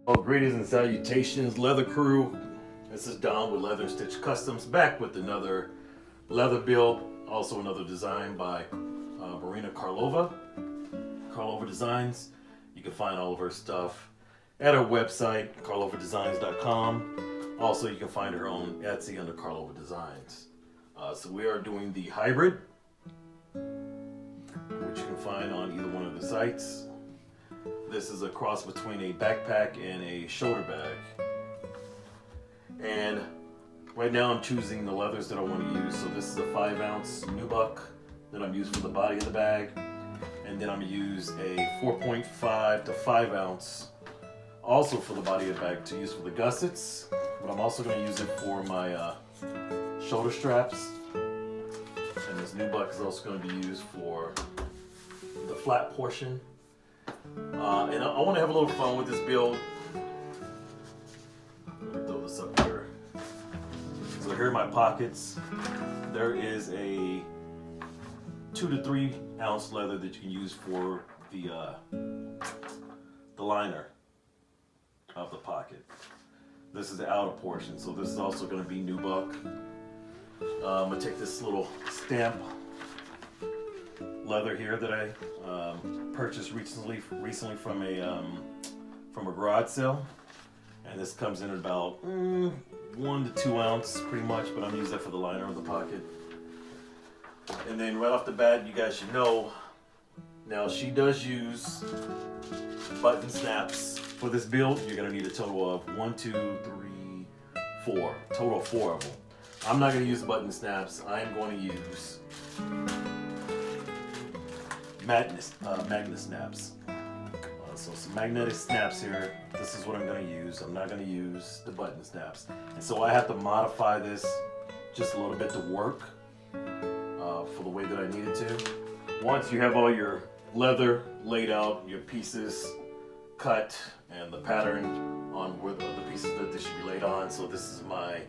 Well, greetings and salutations, leather crew. This is Don with Leather Stitch Customs, back with another leather build, also another design by Marina Karlova Designs. You can find all of her stuff at her website, karlovadesigns.com. Also, you can find her on Etsy under Karlova Designs. So we are doing the hybrid, which you can find on either one of the sites. This is a cross between a backpack and a shoulder bag. And right now I'm choosing the leathers that I want to use. So this is a 5-ounce nubuck that I'm using for the body of the bag. And then I'm going to use a 4.5 to 5 ounce also for the body of the bag to use for the gussets. But I'm also going to use it for my shoulder straps. And this nubuck is also going to be used for the flat portion. And I want to have a little fun with this build. Let me throw this up here. So here are my pockets. There is a 2 to 3 ounce leather that you can use for the liner of the pocket. This is the outer portion, so this is also going to be nubuck. I'm going to take this little stamp leather here that I purchased recently from a garage sale, and this comes in at about 1 to 2 ounce pretty much, but I'm using that for the liner of the pocket. And then right off the bat, you guys should know, now she does use button snaps for this build. You're going to need a total of 1, 2, 3, 4, total of 4 of them. I'm not going to use button snaps. I am going to use magnet snaps. So some magnetic snaps here. This is what I'm going to use. I'm not going to use the button snaps. And so I have to modify this just a little bit to work for the way that I need it to. Once you have all your leather laid out, your pieces cut, and the pattern on where the pieces that this should be laid on. So this is my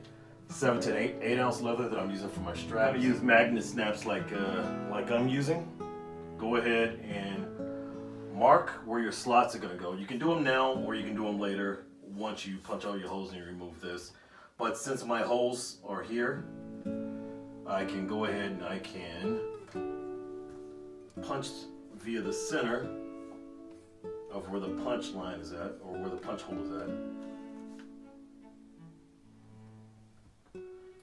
7 to 8 ounce leather that I'm using for my strap. I'm going to use magnet snaps like I'm using. Go ahead and mark where your slots are going to go. You can do them now or you can do them later once you punch all your holes and you remove this. But since my holes are here, I can go ahead and I can punch via the center of where the punch line is at, or where the punch hole is at.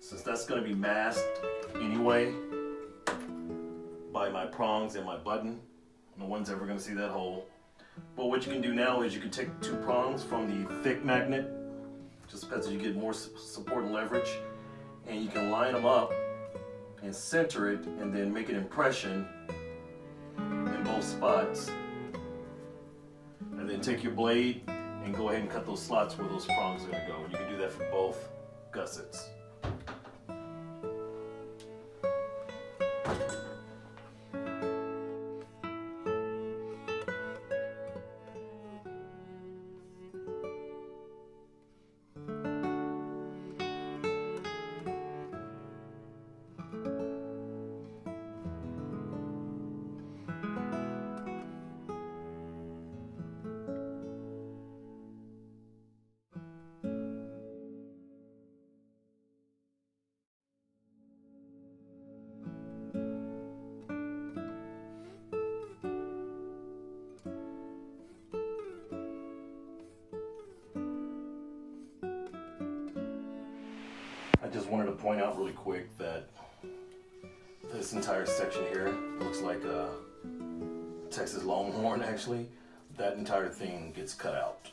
Since that's going to be masked anyway by my prongs and my button, no one's ever going to see that hole. But what you can do now is you can take 2 prongs from the thick magnet, just because you get more support and leverage, and you can line them up and center it and then make an impression in both spots. And then take your blade and go ahead and cut those slots where those prongs are going to go. And you can do that for both gussets. I just wanted to point out really quick that this entire section here looks like a Texas Longhorn actually. That entire thing gets cut out.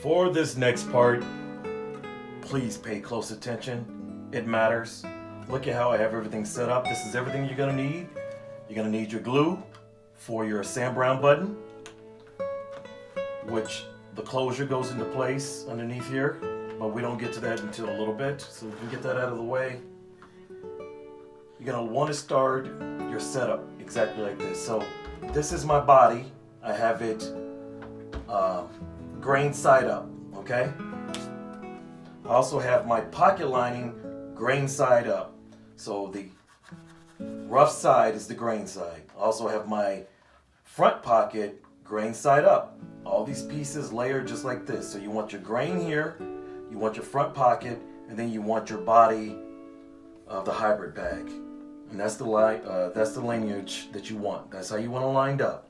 For this next part, please pay close attention. It matters. Look at how I have everything set up. This is everything you're gonna need. You're gonna need your glue for your Sam Browne button, which the closure goes into place underneath here, but we don't get to that until a little bit, so we can get that out of the way. You're gonna want to start your setup exactly like this. So this is my body. I have it grain side up, okay? I also have my pocket lining grain side up. So the rough side is the grain side. I also have my front pocket grain side up. All these pieces layered just like this. So you want your grain here, you want your front pocket, and then you want your body of the hybrid bag. And that's the lineage that you want. That's how you want it lined up.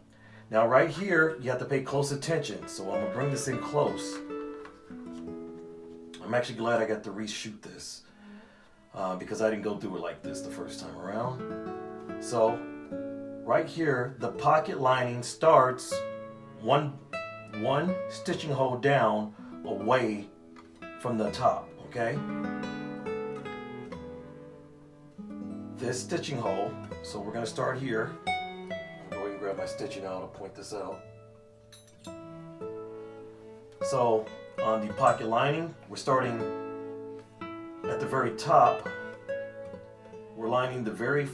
Now right here, you have to pay close attention. So I'm gonna bring this in close. I'm actually glad I got to reshoot this because I didn't go through it like this the first time around. So right here, the pocket lining starts one stitching hole down away from the top, okay? This stitching hole, so we're gonna start here. I'll go ahead and grab my stitching out and point this out. So on the pocket lining, we're starting at the very top. We're lining the very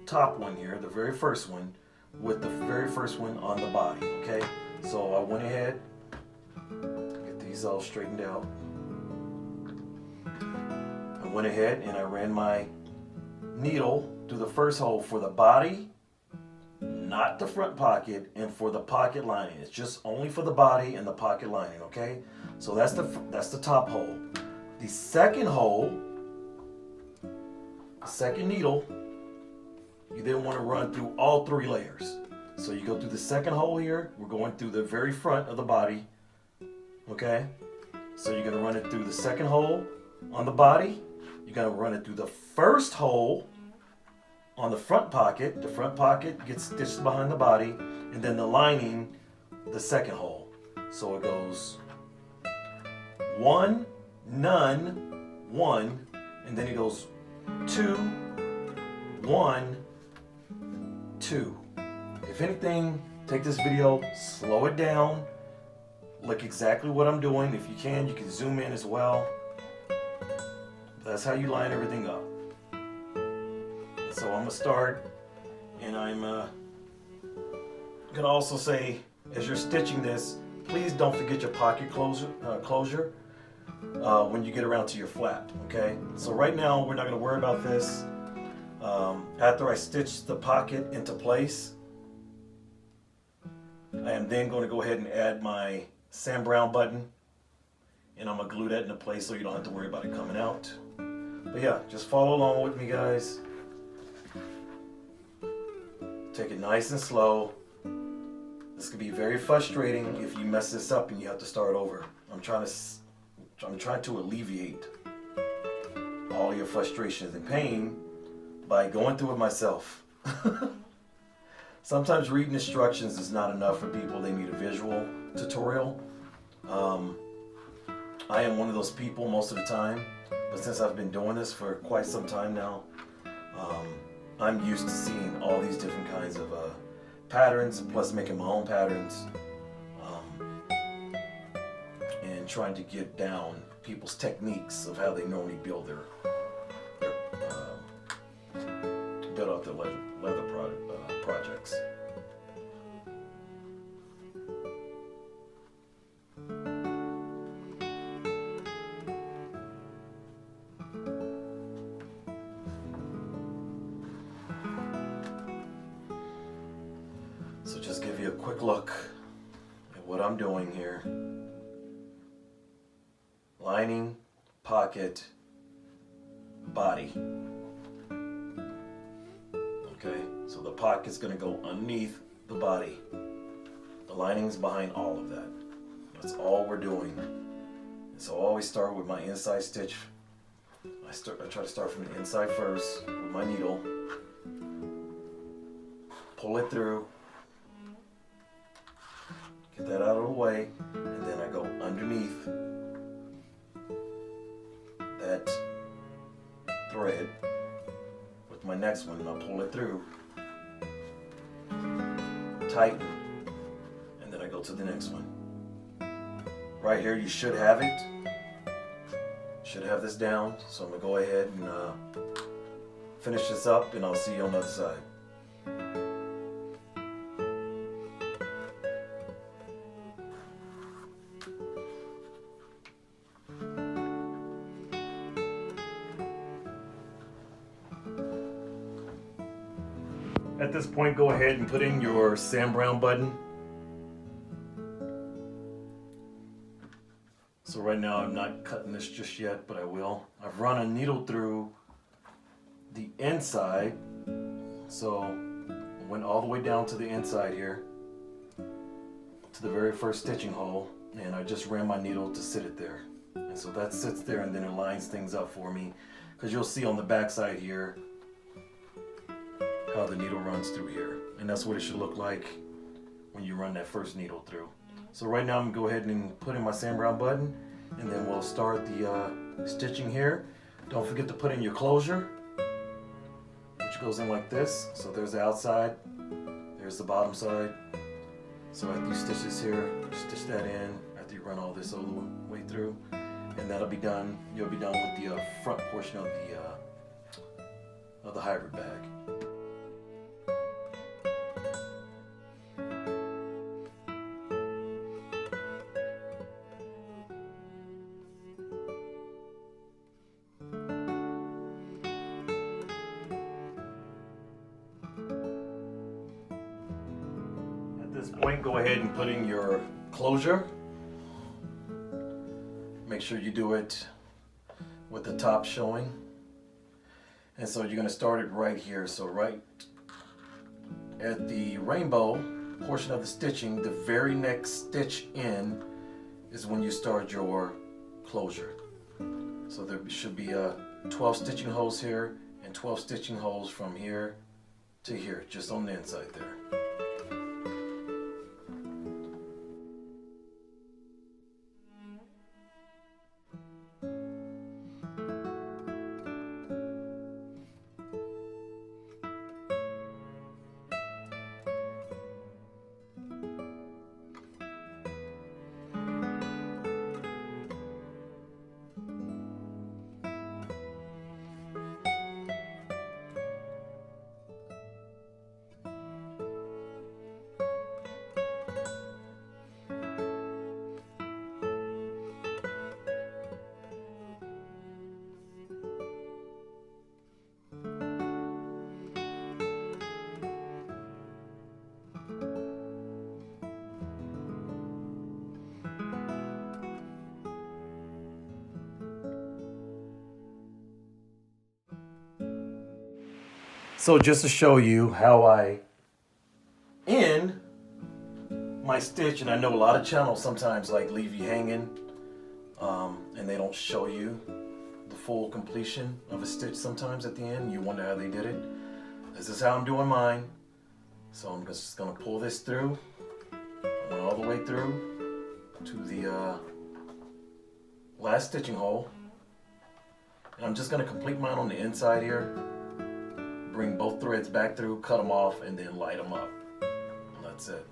top one here, the very first one, with the very first one on the body, okay? So I went ahead, get these all straightened out. I went ahead and I ran my needle through the first hole for the body, not the front pocket, and for the pocket lining. It's just only for the body and the pocket lining, okay? So that's the top hole. The second hole, the second needle, you then want to run through all 3 layers. So you go through the second hole here, we're going through the very front of the body, okay? So you're gonna run it through the second hole on the body, you're gonna run it through the first hole on the front pocket. The front pocket gets stitched behind the body, and then the lining, the second hole. So it goes 1, none, 1, and then it goes 2, 1, 2. If anything, take this video, slow it down, look exactly what I'm doing. If you can zoom in as well. That's how you line everything up. So I'm gonna start, and I'm gonna also say, as you're stitching this, please don't forget your pocket closure when you get around to your flap, okay? So right now, we're not gonna worry about this. After I stitch the pocket into place, I am then going to go ahead and add my Sam Browne button, and I'm gonna glue that into place so you don't have to worry about it coming out. But yeah, just follow along with me, guys. Take it nice and slow. This could be very frustrating if you mess this up and you have to start over. I'm trying to alleviate all your frustrations and pain by going through it myself. Sometimes reading instructions is not enough for people. They need a visual tutorial. I am one of those people most of the time, but since I've been doing this for quite some time now, I'm used to seeing all these different kinds of patterns, plus making my own patterns, and trying to get down people's techniques of how they normally build their leather projects. So just give you a quick look at what I'm doing here. Lining, pocket, body. Okay, so the pocket's gonna go underneath the body. The lining's behind all of that. That's all we're doing. And so I always start with my inside stitch. I try to start from the inside first with my needle. Pull it through. Get that out of the way, and then I go underneath next one, and I'll pull it through, tighten, and then I go to the next one. Right here, you should have it. Should have this down. So I'm gonna go ahead and finish this up, and I'll see you on the other side. At this point, go ahead and put in your Sam Browne button. So right now I'm not cutting this just yet, but I will. I've run a needle through the inside, so I went all the way down to the inside here, to the very first stitching hole, and I just ran my needle to sit it there. And so that sits there, and then it lines things up for me, because you'll see on the back side here how the needle runs through here, and that's what it should look like when you run that first needle through. So right now I'm gonna go ahead and put in my Sam Browne button, and then we'll start the stitching here. Don't forget to put in your closure, which goes in like this. So there's the outside, there's the bottom side. So after you stitch this here, stitch that in after you run all this all the way through, and that'll be done. You'll be done with the front portion of the hybrid bag. At this point, go ahead and put in your closure. Make sure you do it with the top showing. And so you're going to start it right here. So right at the rainbow portion of the stitching, the very next stitch in is when you start your closure. So there should be 12 stitching holes here and 12 stitching holes from here to here, just on the inside there. So just to show you how I end my stitch, and I know a lot of channels sometimes like leave you hanging and they don't show you the full completion of a stitch sometimes at the end. You wonder how they did it. This is how I'm doing mine. So I'm just going to pull this through. I went all the way through to the last stitching hole. And I'm just going to complete mine on the inside here. Bring both threads back through, cut them off, and then light them up. And that's it.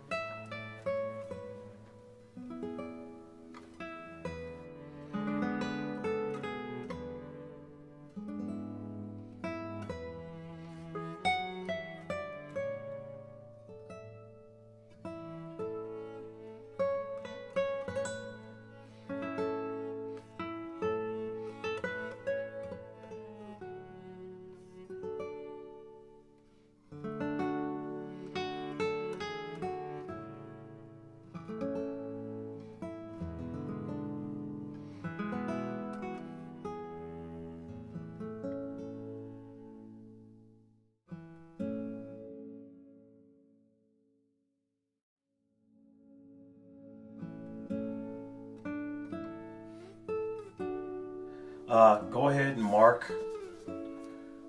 Go ahead and mark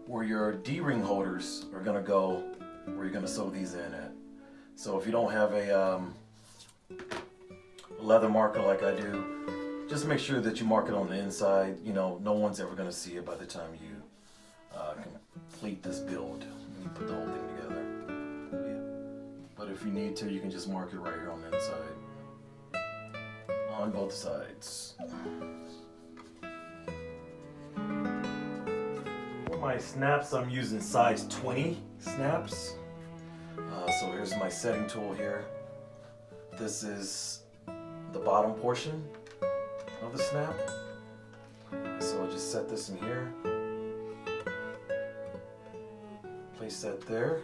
where your D-ring holders are going to go, where you're going to sew these in at. So if you don't have a leather marker like I do, just make sure that you mark it on the inside. You know, no one's ever going to see it by the time you complete this build. Let me put the whole thing together. But if you need to, you can just mark it right here on the inside. On both sides. For my snaps, I'm using size 20 snaps. So here's my setting tool here. This is the bottom portion of the snap. So I'll just set this in here. Place that there.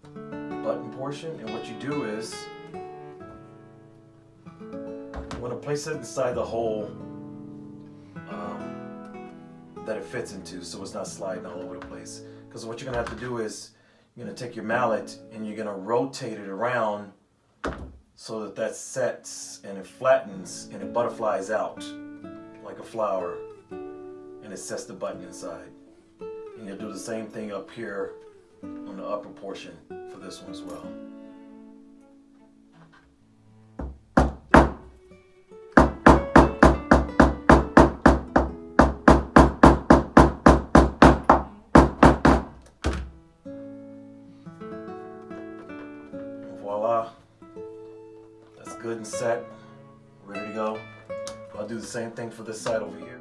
Button portion, and what you do is you want to place it inside the hole that it fits into, so it's not sliding all over the place. Because what you're going to have to do is you're going to take your mallet and you're going to rotate it around so that that sets and it flattens and it butterflies out like a flower, and it sets the button inside. And you'll do the same thing up here on the upper portion for this one as well. Voila, that's good and set, ready to go. I'll do the same thing for this side over here.